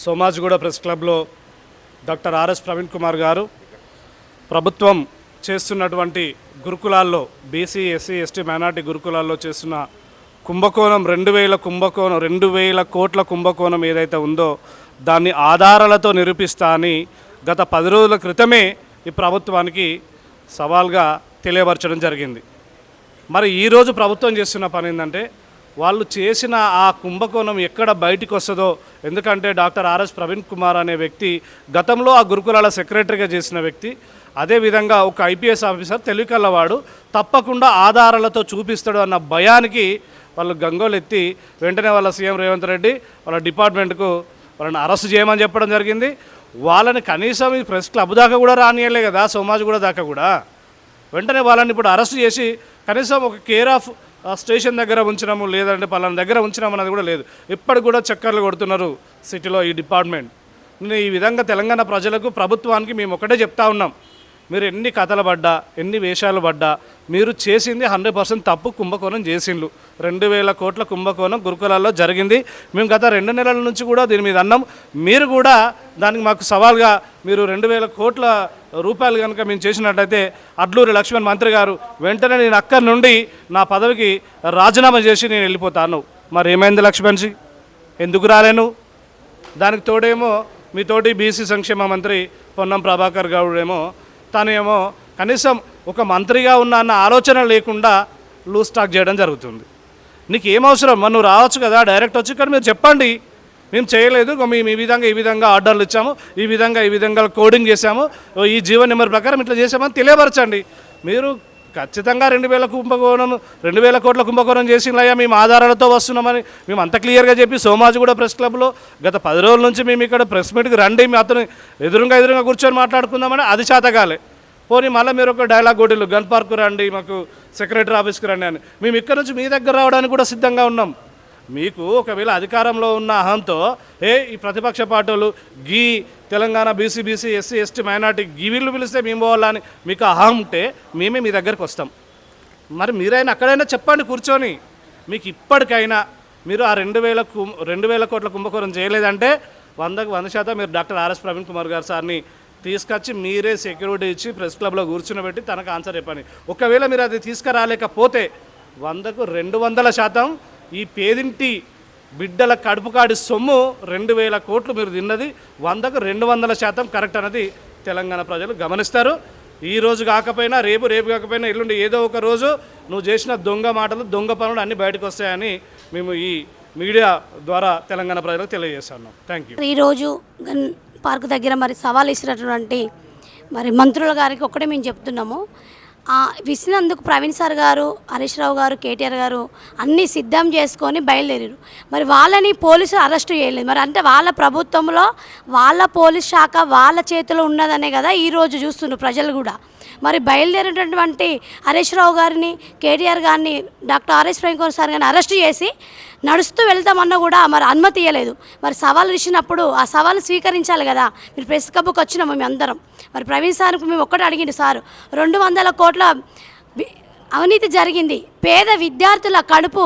Somajiguda press క్లబ్లో doctor RS Praveen Kumar గారు ప్రభుత్వం చేస్తున్నటువంటి గురుకులాల్లో బీసీ ఎస్సీ ఎస్టీ మైనార్టీ గురుకులాల్లో చేస్తున్న కుంభకోణం 2000 కోట్ల కుంభకోణం ఏదైతే ఉందో దాన్ని ఆధారాలతో నిరూపిస్తా అని గత 10 రోజుల క్రితమే ఈ ప్రభుత్వానికి సవాల్గా తెలియపరచడం జరిగింది. మరి ఈరోజు ప్రభుత్వం చేస్తున్న పని ఏంటంటే వాళ్ళు చేసిన ఆ కుంభకోణం ఎక్కడ బయటికి వస్తుందో, ఎందుకంటే డాక్టర్ ఆర్ఎస్ ప్రవీణ్ కుమార్ అనే వ్యక్తి గతంలో ఆ గురుకులాల సెక్రటరీగా చేసిన వ్యక్తి, అదేవిధంగా ఒక ఐపీఎస్ ఆఫీసర్, తెలివికల్లవాడు, తప్పకుండా ఆధారాలతో చూపిస్తాడు అన్న భయానికి వాళ్ళు గంగోలు ఎత్తి వెంటనే వాళ్ళ సీఎం రేవంత్ రెడ్డి వాళ్ళ డిపార్ట్మెంట్కు వాళ్ళని అరెస్ట్ చేయమని చెప్పడం జరిగింది. వాళ్ళని కనీసం ఈ ప్రెస్ క్లబ్ దాకా కూడా రానియలే కదా, సోమాజిగూడ దాకా కూడా. వెంటనే వాళ్ళని ఇప్పుడు అరెస్ట్ చేసి కనీసం ఒక కేర్ ఆఫ్ స్టేషన్ దగ్గర ఉంచినాము, లేదంటే పలానా దగ్గర ఉంచినాము అన్నది కూడా లేదు. ఇప్పటికి కూడా చక్కర్లు కొడుతున్నారు సిటీలో ఈ డిపార్ట్మెంట్. నేను ఈ విధంగా తెలంగాణ ప్రజలకు, ప్రభుత్వానికి మేము ఒకటే చెప్తా ఉన్నాం, మీరు ఎన్ని కథలు పడ్డా, ఎన్ని వేషాలు పడ్డా, మీరు చేసింది 100% తప్పు. కుంభకోణం చేసిండ్రు. 2000 కోట్ల కుంభకోణం గురుకులాల్లో జరిగింది. మేము గత 2 నెలల నుంచి కూడా దీని మీద అన్నాం. మీరు కూడా దానికి మాకు సవాల్గా మీరు 2000 కోట్ల రూపాయలు కనుక మేము చేసినట్టయితే అడ్లూరి లక్ష్మణ్ మంత్రి గారు వెంటనే నేను అక్కడి నుండి నా పదవికి రాజీనామా చేసి నేను వెళ్ళిపోతాను. మరి ఏమైంది లక్ష్మణ్జీ, ఎందుకు రాలేను? దానికి తోడేమో మీతోటి బీసీ సంక్షేమ మంత్రి పొన్నం ప్రభాకర్ గౌడ్ ఏమో తనేమో కనీసం ఒక మంత్రిగా ఉన్న అన్న ఆలోచన లేకుండా లూజ్ టాక్ చేయడం జరుగుతుంది. నీకు ఏమవసరం? మనం నువ్వు రావచ్చు కదా, డైరెక్ట్ వచ్చి ఇక్కడ మీరు చెప్పండి, మేము చేయలేదు, మేము ఈ విధంగా ఆర్డర్లు ఇచ్చాము, ఈ విధంగా కోడింగ్ చేశాము, ఈ జీవో నెంబర్ ప్రకారం ఇట్లా చేసామని తెలియపరచండి. మీరు ఖచ్చితంగా 2000 కోట్ల కుంభకోణం చేసినయ్యా, మేము ఆధారాలతో వస్తున్నామని మేము అంత క్లియర్గా చెప్పి సోమాజిగూడ ప్రెస్ క్లబ్లో గత 10 రోజుల నుంచి మేము ఇక్కడ ప్రెస్ మీట్కి రండి, మీ అతను ఎదురుగా కూర్చొని మాట్లాడుకుందామని అది చేతగాలే. పోనీ మళ్ళీ మీరు ఒక డైలాగ్ కొట్టిల్లు, గన్ పార్కు రండి, మాకు సెక్రటరీ ఆఫీస్కి రండి అని. మేము ఇక్కడ నుంచి మీ దగ్గర రావడానికి కూడా సిద్ధంగా ఉన్నాం. మీకు ఒకవేళ అధికారంలో ఉన్న అహంతో ఈ ప్రతిపక్ష పార్టీలు Telangana BC SC ST minority వీళ్ళు పిలిస్తే మేము పోవాలని మీకు అహం ఉంటే మేమే మీ దగ్గరికి వస్తాం. మరి మీరైనా అక్కడైనా చెప్పండి కూర్చొని. మీకు ఇప్పటికైనా మీరు ఆ 2000 కోట్ల కుంభకోణం చేయలేదంటే 100% మీరు డాక్టర్ ఆర్ఎస్ ప్రవీణ్ కుమార్ గారు సార్ని తీసుకొచ్చి మీరే సెక్యూరిటీ ఇచ్చి ప్రెస్ క్లబ్లో కూర్చుని తనకు ఆన్సర్ చెప్పండి. ఒకవేళ మీరు అది తీసుకురాలేకపోతే 200% ఈ పేదింటి బిడ్డల కడుపుకాడి సొమ్ము 2000 కోట్లు మీరు తిన్నది 200% కరెక్ట్ అన్నది తెలంగాణ ప్రజలు గమనిస్తారు. ఈ రోజు కాకపోయినా రేపు కాకపోయినా ఎల్లుండి ఏదో ఒక రోజు నువ్వు చేసిన దొంగ మాటలు, దొంగ పనులు అన్నీ బయటకు వస్తాయని మేము ఈ మీడియా ద్వారా తెలంగాణ ప్రజలకు తెలియజేస్తున్నాం. Thank you. ఈరోజు పార్క్ దగ్గర మరి సవాల్ ఇచ్చినటువంటి మరి మంత్రుల గారికి ఒకటే మేము చెప్తున్నాము, విసినందుకు ప్రవీణ్ సార్ గారు, హరీష్ రావు గారు, కేటీఆర్ గారు అన్నీ సిద్ధం చేసుకొని బయలుదేరారు. మరి వాళ్ళని పోలీసులు అరెస్ట్ చేయలేదు. మరి అంటే వాళ్ళ ప్రభుత్వంలో వాళ్ళ పోలీస్ శాఖ వాళ్ళ చేతిలో ఉన్నదనే కదా ఈరోజు చూస్తున్నారు ప్రజలు కూడా. మరి బయలుదేరినటువంటి హరీష్ రావు గారిని, కేటీఆర్ గారిని, doctor RS Praveen Kumar sir గారిని అరెస్ట్ చేసి నడుస్తూ వెళ్తామన్నా కూడా మరి అనుమతి ఇవ్వలేదు. మరి సవాలు ఇచ్చినప్పుడు ఆ సవాలు స్వీకరించాలి కదా. మీరు ప్రెస్ క్లబ్కి వచ్చినాము మేము అందరం. మరి ప్రవీణ్ సార్కి మేము ఒక్కటి అడిగింది, సార్ 200 కోట్ల అవినీతి జరిగింది, పేద విద్యార్థుల కడుపు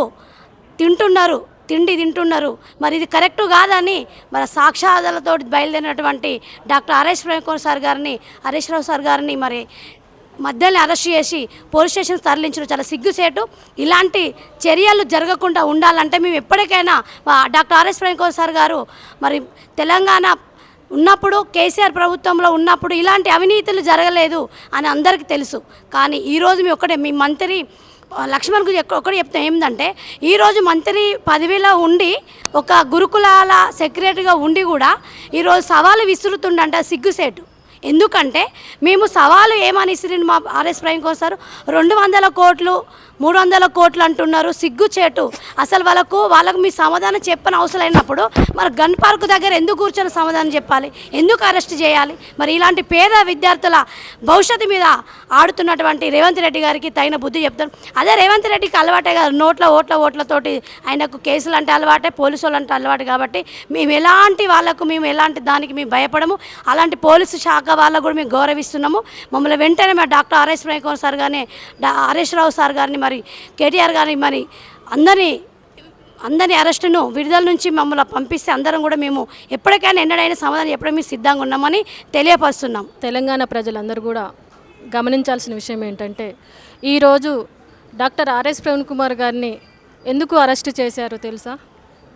తిండి తింటున్నారు, మరి ఇది కరెక్టు కాదని మరి సాక్ష్యాధారాలతో బయలుదేరినటువంటి doctor RS Praveen Kumar sir గారిని, హరీష్ రావు సార్ గారిని మరి మధ్యలో అరెస్ట్ చేసి పోలీస్ స్టేషన్ తరలించడం చాలా సిగ్గుసేటు. ఇలాంటి చర్యలు జరగకుండా ఉండాలంటే మేము ఎప్పటికైనా doctor RS Praveen Kumar sir గారు మరి తెలంగాణ ఉన్నప్పుడు, కేసీఆర్ ప్రభుత్వంలో ఉన్నప్పుడు ఇలాంటి అవినీతులు జరగలేదు అని అందరికీ తెలుసు. కానీ ఈరోజు మీ మంత్రి లక్ష్మణ్కు ఒకటి చెప్తాం ఏంటంటే, ఈరోజు మంత్రి పదవిలో ఉండి ఒక గురుకులాల సెక్రటరీగా ఉండి కూడా ఈరోజు సవాలు విసురుతుండంట, సిగ్గుసేటు. ఎందుకంటే మేము సవాలు ఏమని ఇసిరిన మా ఆర్ఎస్ ప్రవీణ్ కుమార్ సార్ 200 కోట్లు 300 కోట్లు అంటున్నారు, సిగ్గుచేటు. అసలు వాళ్ళకు మీ సమాధానం చెప్పని అవసరం అయినప్పుడు మరి గన్ పార్క్ దగ్గర ఎందుకు కూర్చొని సమాధానం చెప్పాలి, ఎందుకు అరెస్ట్ చేయాలి? మరి ఇలాంటి పేద విద్యార్థుల భవిష్యత్తు మీద ఆడుతున్నటువంటి రేవంత్ రెడ్డి గారికి తగిన బుద్ధి చెప్తాను. అదే రేవంత్ రెడ్డికి అలవాటే కదా, ఓట్లతోటి ఆయనకు కేసులు అంటే అలవాటే, పోలీసు వాళ్ళు అంటే అలవాటు. కాబట్టి మేము ఎలాంటి దానికి మేము భయపడము. అలాంటి పోలీసు శాఖ వాళ్ళకు కూడా మేము గౌరవిస్తున్నాము. మమ్మల్ని వెంటనే మా doctor RS Praveen Kumar sir గారిని, హరీష్ రావు సార్ గారిని, మరి కేటీఆర్ గారిని, మరి అందరినీ అందరి అరెస్టును విడుదల నుంచి మమ్మల్ని పంపిస్తే అందరం కూడా మేము ఎప్పటికైనా ఎన్నడైనా సమాధానం ఎప్పుడూ మేము సిద్ధంగా ఉన్నామని తెలియపరుస్తున్నాం. తెలంగాణ ప్రజలందరూ కూడా గమనించాల్సిన విషయం ఏంటంటే ఈరోజు డాక్టర్ ఆర్ఎస్ ప్రవీణ్ కుమార్ గారిని ఎందుకు అరెస్ట్ చేశారో తెలుసా?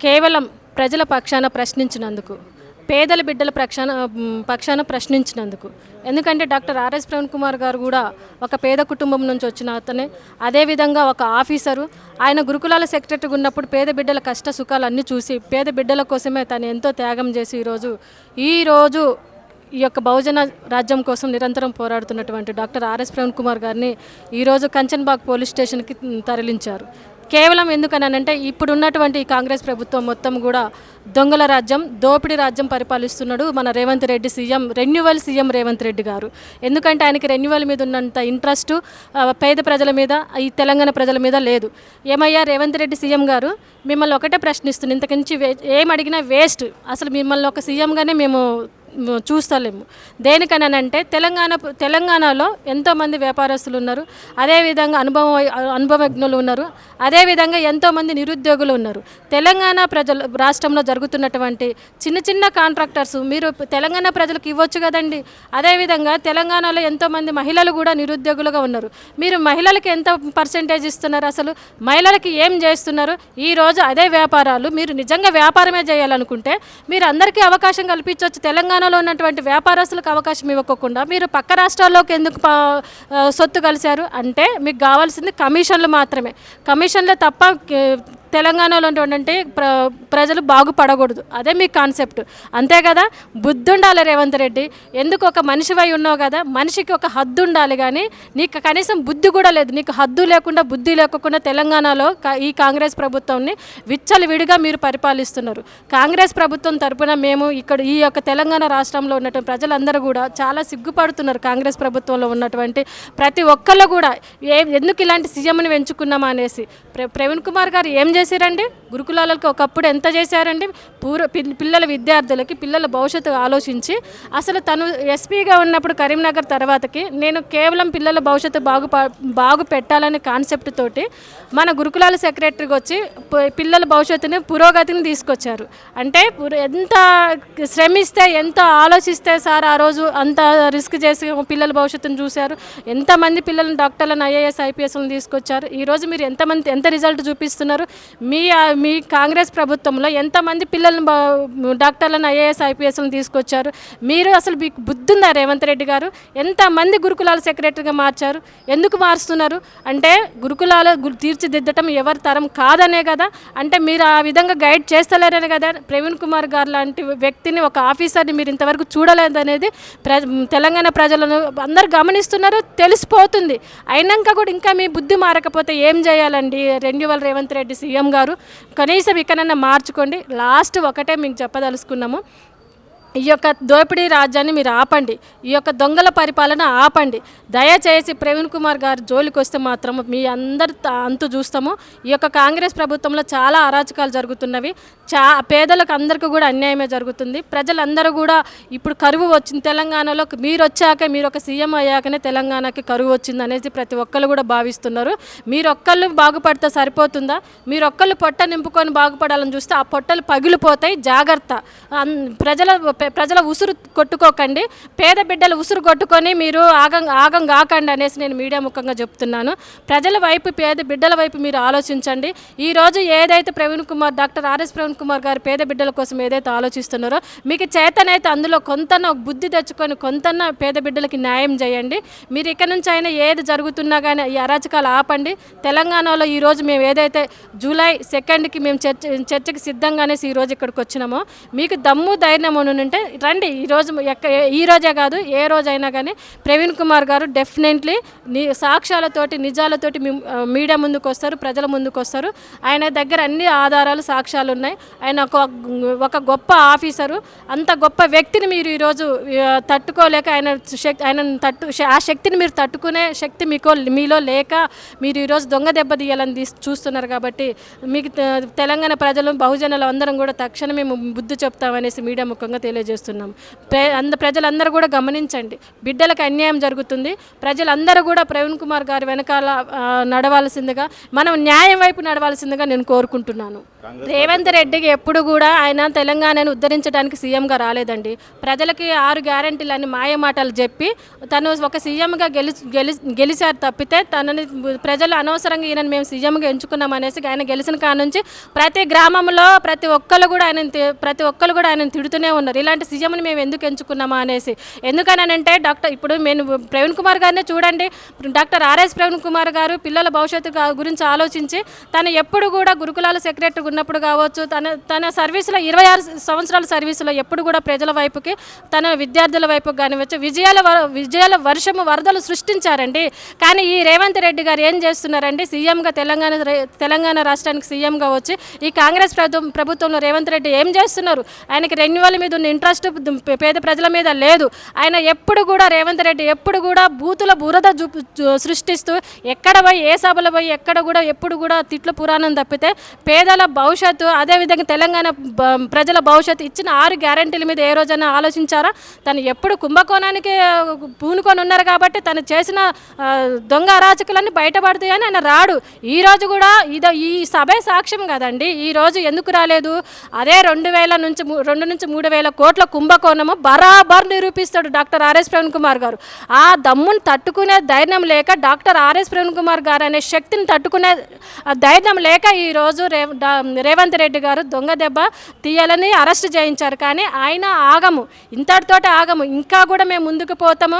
కేవలం ప్రజల పక్షాన ప్రశ్నించినందుకు, పేదల బిడ్డల పక్షాన ప్రశ్నించినందుకు. ఎందుకంటే డాక్టర్ ఆర్ఎస్ ప్రవీణ్ కుమార్ గారు కూడా ఒక పేద కుటుంబం నుంచి వచ్చిన అతనే. అదేవిధంగా ఒక ఆఫీసరు. ఆయన గురుకులాల సెక్రటరీగా ఉన్నప్పుడు పేద బిడ్డల కష్ట సుఖాలు అన్నీ చూసి పేద బిడ్డల కోసమే తను ఎంతో త్యాగం చేసి ఈరోజు ఈ యొక్క బహుజన రాజ్యం కోసం నిరంతరం పోరాడుతున్నటువంటి డాక్టర్ ఆర్ఎస్ ప్రవీణ్ కుమార్ గారిని ఈరోజు కంచన్బాగ్ పోలీస్ స్టేషన్కి తరలించారు. కేవలం ఎందుకనంటే ఇప్పుడు ఉన్నటువంటి కాంగ్రెస్ ప్రభుత్వం మొత్తం కూడా దొంగల రాజ్యం, దోపిడీ రాజ్యం పరిపాలిస్తున్నాడు మన రేవంత్ రెడ్డి రెన్యువల్ సీఎం రేవంత్ రెడ్డి గారు. ఎందుకంటే ఆయనకి రెన్యువల్ మీద ఉన్నంత ఇంట్రెస్ట్ పేద ప్రజల మీద, ఈ తెలంగాణ ప్రజల మీద లేదు. ఏమయ్యా రేవంత్ రెడ్డి సీఎం గారు, మిమ్మల్ని ఒకటే ప్రశ్నిస్తుంది, ఇంతకుమించి ఏం అడిగినా వేస్ట్. అసలు మిమ్మల్ని ఒక సీఎంగానే మేము చూస్తలేము. దేనికనంటే తెలంగాణలో ఎంతోమంది వ్యాపారస్తులు ఉన్నారు, అదేవిధంగా అనుభవజ్ఞులు ఉన్నారు, అదేవిధంగా ఎంతోమంది నిరుద్యోగులు ఉన్నారు. తెలంగాణ రాష్ట్రంలో జరుగుతున్నటువంటి చిన్న చిన్న కాంట్రాక్టర్స్ మీరు తెలంగాణ ప్రజలకు ఇవ్వచ్చు కదండి. అదేవిధంగా తెలంగాణలో ఎంతోమంది మహిళలు కూడా నిరుద్యోగులుగా ఉన్నారు. మీరు మహిళలకి ఎంత పర్సెంటేజ్ ఇస్తున్నారు? అసలు మహిళలకి ఏం చేస్తున్నారు? ఈరోజు అదే వ్యాపారాలు మీరు నిజంగా వ్యాపారమే చేయాలనుకుంటే మీరు అందరికీ అవకాశం కల్పించవచ్చు. తెలంగాణలో ఉన్నటువంటి వ్యాపారస్తులకు అవకాశం ఇవ్వకుండా మీరు పక్క రాష్ట్రాల్లోకి ఎందుకు సొత్తు కలిశారు అంటే మీకు కావాల్సింది కమిషన్లు మాత్రమే. కమిషన్లే తప్ప తెలంగాణలో అంటే ప్రజలు బాగుపడకూడదు. అదే మీ కాన్సెప్ట్, అంతే కదా? బుద్ధి ఉండాలి రేవంత్ రెడ్డి. ఎందుకు ఒక మనిషివై ఉన్నావు కదా, మనిషికి ఒక హద్దు ఉండాలి. కానీ నీకు కనీసం బుద్ధి కూడా లేదు. నీకు హద్దు లేకుండా బుద్ధి లేకుండా తెలంగాణలో ఈ కాంగ్రెస్ ప్రభుత్వాన్ని విచ్చలవిడిగా మీరు పరిపాలిస్తున్నారు. కాంగ్రెస్ ప్రభుత్వం తరపున మేము ఇక్కడ ఈ యొక్క తెలంగాణ రాష్ట్రంలో ఉన్నటువంటి ప్రజలందరూ కూడా చాలా సిగ్గుపడుతున్నారు. కాంగ్రెస్ ప్రభుత్వంలో ఉన్నటువంటి ప్రతి ఒక్కళ్ళు కూడా ఎందుకు ఇలాంటి సీఎంని ఎంచుకున్నామా అనేసి. ప్రవీణ్ కుమార్ గారు ఏం చేశారండి? గురుకులాలకు ఒకప్పుడు ఎంత చేశారండి? పిల్లల విద్యార్థులకి పిల్లల భవిష్యత్తు ఆలోచించి అసలు తను ఎస్పీగా ఉన్నప్పుడు కరీంనగర్ తర్వాతకి నేను కేవలం పిల్లల భవిష్యత్తు బాగు పెట్టాలనే కాన్సెప్ట్ తోటి మన గురుకులాల సెక్రటరీకి వచ్చి పిల్లల భవిష్యత్తుని పురోగతిని తీసుకొచ్చారు. అంటే ఎంత శ్రమిస్తే ఎంత ఆలోచిస్తే సార్ ఆ రోజు అంత రిస్క్ చేసి పిల్లల భవిష్యత్తును చూశారు. ఎంతమంది పిల్లలను డాక్టర్లను ఐఏఎస్ ఐపీఎస్లను తీసుకొచ్చారు. ఈరోజు మీరు ఎంత రిజల్ట్ చూపిస్తున్నారు? మీ కాంగ్రెస్ ప్రభుత్వంలో ఎంతమంది పిల్లలను డాక్టర్లను ఐఏఎస్ ఐపీఎస్లను తీసుకొచ్చారు? మీరు అసలు మీకు బుద్ధి ఉందా రేవంత్ రెడ్డి గారు? ఎంతమంది గురుకులాల సెక్రటరీగా మార్చారు? ఎందుకు మారుస్తున్నారు అంటే గురుకులాల తీర్చిదిద్దటం ఎవరి తరం కాదనే కదా. అంటే మీరు ఆ విధంగా గైడ్ చేస్తలేరనే కదా. ప్రవీణ్ కుమార్ గారు లాంటి వ్యక్తిని, ఒక ఆఫీసర్ని మీరు ఇంతవరకు చూడలేదనేది తెలంగాణ ప్రజలను అందరు గమనిస్తున్నారు, తెలిసిపోతుంది. అయినాక కూడా ఇంకా మీ బుద్ధి మారకపోతే ఏం చేయాలండి? రెన్యువల్ రేవంత్ రెడ్డి సీఎం గారు కనీసం ఇకనైనా మార్చుకోండి. లాస్ట్ ఒకటే మీకు చెప్పదలుచుకున్నాము, ఈ యొక్క దోపిడీ రాజ్యాన్ని మీరు ఆపండి, ఈ యొక్క దొంగల పరిపాలన ఆపండి. దయచేసి ప్రవీణ్ కుమార్ గారు జోలికి వస్తే మాత్రం మీ అందరి అంతు చూస్తాము. ఈ యొక్క కాంగ్రెస్ ప్రభుత్వంలో చాలా అరాచకాలు జరుగుతున్నవి. పేదలకు అందరికీ కూడా అన్యాయమే జరుగుతుంది. ప్రజలందరూ కూడా ఇప్పుడు కరువు వచ్చింది తెలంగాణలో. మీరు వచ్చాక, మీరు ఒక సీఎం అయ్యాకనే తెలంగాణకి కరువు వచ్చింది అనేది ప్రతి ఒక్కళ్ళు కూడా భావిస్తున్నారు. మీరు ఒక్కళ్ళు బాగుపడితే సరిపోతుందా? మీరు ఒక్కళ్ళు పొట్ట నింపుకొని బాగుపడాలని చూస్తే ఆ పొట్టలు పగిలిపోతాయి. జాగ్రత్త. ప్రజల ఉసురు కొట్టుకోకండి, పేద బిడ్డల ఉసురు కొట్టుకొని మీరు ఆగం కాకండి అనేసి నేను మీడియా ముఖంగా చెప్తున్నాను. ప్రజల వైపు, పేద బిడ్డల వైపు మీరు ఆలోచించండి. ఈరోజు ఏదైతే డాక్టర్ ఆర్ఎస్ ప్రవీణ్ కుమార్ గారు పేద బిడ్డల కోసం ఏదైతే ఆలోచిస్తున్నారో మీకు చేతనైతే అందులో కొంతన బుద్ధి తెచ్చుకొని కొంతన పేద బిడ్డలకి న్యాయం చేయండి. మీరు ఇక్కడ నుంచి అయినా ఏది జరుగుతున్నా కానీ ఈ అరాచకాలు ఆపండి. తెలంగాణలో ఈరోజు మేము ఏదైతే జూలై 2కి మేము చర్చకి సిద్ధంగానే ఈరోజు ఇక్కడికి వచ్చినామో, మీకు దమ్ము ధైర్యం ఉంటే రండి. ఈ రోజే కాదు, ఏ రోజైనా కానీ ప్రవీణ్ కుమార్ గారు డెఫినెట్లీ సాక్ష్యాలతోటి, నిజాలతోటి మీడియా ముందుకు వస్తారు, ప్రజల ముందుకు వస్తారు. ఆయన దగ్గర అన్ని ఆధారాలు, సాక్ష్యాలు ఉన్నాయి. ఆయన ఒక గొప్ప ఆఫీసరు, అంత గొప్ప వ్యక్తిని మీరు ఈరోజు తట్టుకోలేక ఆ శక్తిని మీరు తట్టుకునే శక్తి మీలో లేక మీరు ఈరోజు దొంగ దెబ్బ తీయాలని చూస్తున్నారు. కాబట్టి మీకు తెలంగాణ ప్రజలు, బహుజనులు అందరం కూడా తక్షణమే మేము బుద్ధి చెప్తామనేసి మీడియా ముఖంగా తెలియజేస్తున్నాం. ప్రజలందరూ కూడా గమనించండి, బిడ్డలకు అన్యాయం జరుగుతుంది. ప్రజలందరూ కూడా ప్రవీణ్ కుమార్ గారి వెనకాల నడవాల్సిందిగా, మనం న్యాయం వైపు నడవాల్సిందిగా నేను కోరుకుంటున్నాను. రేవంత్ రెడ్డికి ఎప్పుడు కూడా ఆయన తెలంగాణను ఉద్ధరించడానికి సీఎంగా రాలేదండి. ప్రజలకి 6 గ్యారెంటీలని మాయమాటలు చెప్పి తను ఒక సీఎంగా గెలిచారు తప్పితే తనని ప్రజలు అనవసరంగా ఈయన మేము సీఎంగా ఎంచుకున్నాం అనేసి ఆయన గెలిచిన కాడ నుంచి ప్రతి గ్రామంలో ప్రతి ఒక్కరు కూడా ఆయన తిడుతూనే ఉన్నారు. ఇలాంటి సీఎంని మేము ఎందుకు ఎంచుకున్నామా అనేసి. ఎందుకనంటే ఇప్పుడు నేను ప్రవీణ్ కుమార్ గారినే చూడండి. డాక్టర్ ఆర్ఎస్ ప్రవీణ్ కుమార్ గారు పిల్లల భవిష్యత్తు గురించి ఆలోచించి తను ఎప్పుడు కూడా గురుకులాల సెక్రటరీ ఉన్నప్పుడు కావచ్చు, తన సర్వీసులో 26 సంవత్సరాల సర్వీసులో ఎప్పుడు కూడా ప్రజల వైపుకి తన విద్యార్థుల వైపుకి కానివచ్చు విజయాల వర్షము వరదలు సృష్టించారండి. కానీ ఈ రేవంత్ రెడ్డి గారు ఏం చేస్తున్నారండి? సీఎంగా తెలంగాణ రాష్ట్రానికి సీఎంగా వచ్చి ఈ కాంగ్రెస్ ప్రభుత్వంలో రేవంత్ రెడ్డి ఏం చేస్తున్నారు? ఆయనకి రెన్యువల్ మీద ఉన్న ఇంట్రెస్ట్ పేద ప్రజల మీద లేదు. ఆయన ఎప్పుడు కూడా రేవంత్ రెడ్డి ఎప్పుడు కూడా బూతుల బురద సృష్టిస్తూ ఎక్కడ పోయి ఏ సభలో పోయి ఎక్కడ కూడా ఎప్పుడు కూడా తిట్ల పురాణం తప్పితే పేదల భవిష్యత్తు అదేవిధంగా తెలంగాణ ప్రజల భవిష్యత్తు ఇచ్చిన 6 గ్యారెంటీల మీద ఏ రోజైనా ఆలోచించారా? తను ఎప్పుడు కుంభకోణానికి పూనుకొని ఉన్నారు కాబట్టి తను చేసిన దొంగ అరాచకులన్నీ బయటపడతాయని ఆయన రాడు. ఈరోజు కూడా ఈ సభే సాక్ష్యం కదండి. ఈరోజు ఎందుకు రాలేదు? అదే 2 నుంచి 3,000 కోట్ల కుంభకోణము బరాబర్ నిరూపిస్తాడు డాక్టర్ ఆర్ఎస్ ప్రవీణ్ కుమార్ గారు. ఆ దమ్మును తట్టుకునే ధైర్యం లేక డాక్టర్ ఆర్ఎస్ ప్రవీణ్ కుమార్ గారు అనే శక్తిని తట్టుకునే ధైర్యం లేక ఈరోజు రేవంత్ రెడ్డి గారు దొంగ దెబ్బ తీయాలని అరెస్ట్ చేయించారు. కానీ ఆయన ఇంతటితోటి ఆగము. ఇంకా కూడా మేము ముందుకు పోతాము,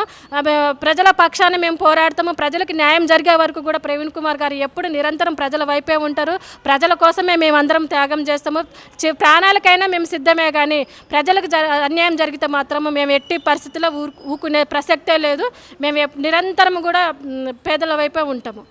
ప్రజల పక్షాన్ని మేము పోరాడతాము. ప్రజలకు న్యాయం జరిగే వరకు కూడా ప్రవీణ్ కుమార్ గారు ఎప్పుడు నిరంతరం ప్రజల వైపే ఉంటారు. ప్రజల కోసమే మేమందరం త్యాగం చేస్తాము. ప్రాణాలకైనా మేము సిద్ధమే. కానీ ప్రజలకు అన్యాయం జరిగితే మాత్రము మేము ఎట్టి పరిస్థితుల్లో ఊకునే ప్రసక్తే లేదు. మేము నిరంతరం కూడా పేదల వైపే ఉంటాము.